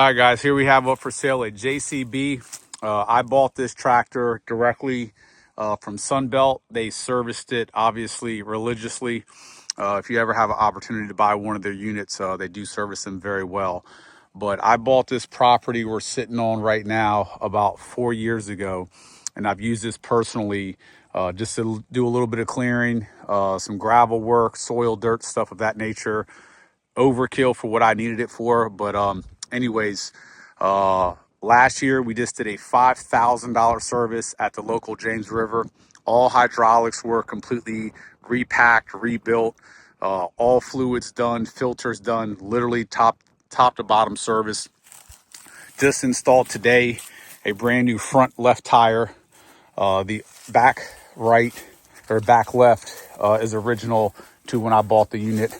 All right, guys, here we have up for sale a JCB. I bought this tractor directly from Sunbelt. They serviced it, obviously, religiously. If you ever have an opportunity to buy one of their units, they do service them very well. But I bought this property we're sitting on right now about 4 years ago, and I've used this personally just to do a little bit of clearing, some gravel work, soil, dirt, stuff of that nature. Overkill for what I needed it for, but anyways, last year we just did a $5,000 service at the local James River. All hydraulics were completely repacked, rebuilt, all fluids done, filters done, literally top to bottom service. Just installed today a brand new front left tire. The back right or back left is original to when I bought the unit.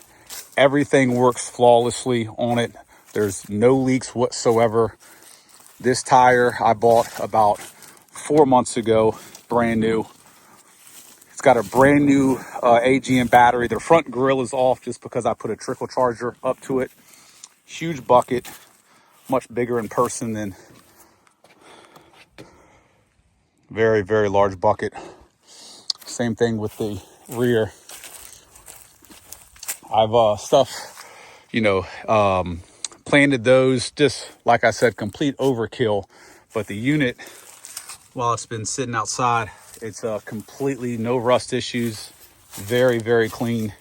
Everything works flawlessly on it. There's no leaks whatsoever. This tire I bought about 4 months ago, brand new. It's got a brand new AGM battery. The front grill is off just because I put a trickle charger up to it. Huge bucket, much bigger in person than very, very large bucket. Same thing with the rear. I've planted those, just like I said, complete overkill. But the unit, while it's been sitting outside, it's completely no rust issues. Very, very clean.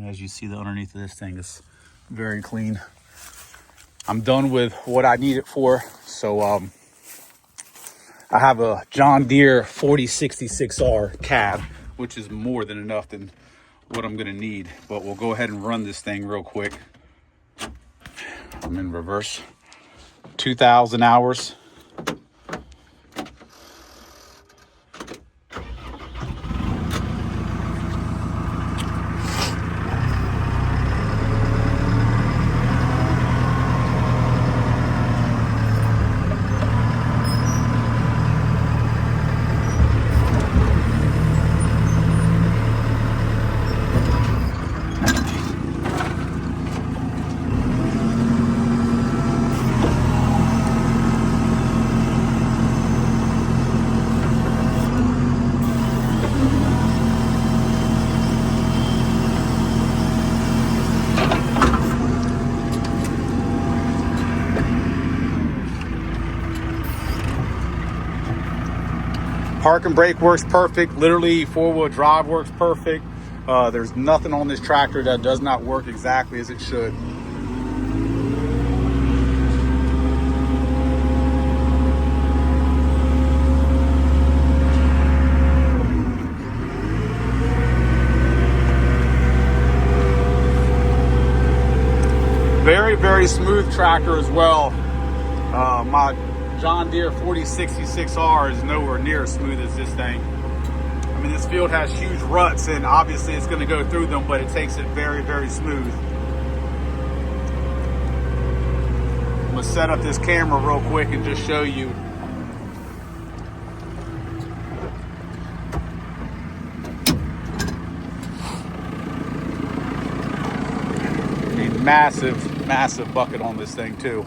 As you see, the underneath of this thing is very clean. I'm done with what I need it for. So I have a John Deere 4066R cab, which is more than enough than what I'm gonna need. But we'll go ahead and run this thing real quick. I'm in reverse. 2,000 hours. Park and brake works perfect. Literally, four-wheel drive works perfect. There's nothing on this tractor that does not work exactly as it should. Very, very smooth tractor as well. My John Deere 4066R is nowhere near as smooth as this thing. I mean, this field has huge ruts, and obviously it's going to go through them, but it takes it very, very smooth. I'm going to set up this camera real quick and just show you. A massive, massive bucket on this thing too.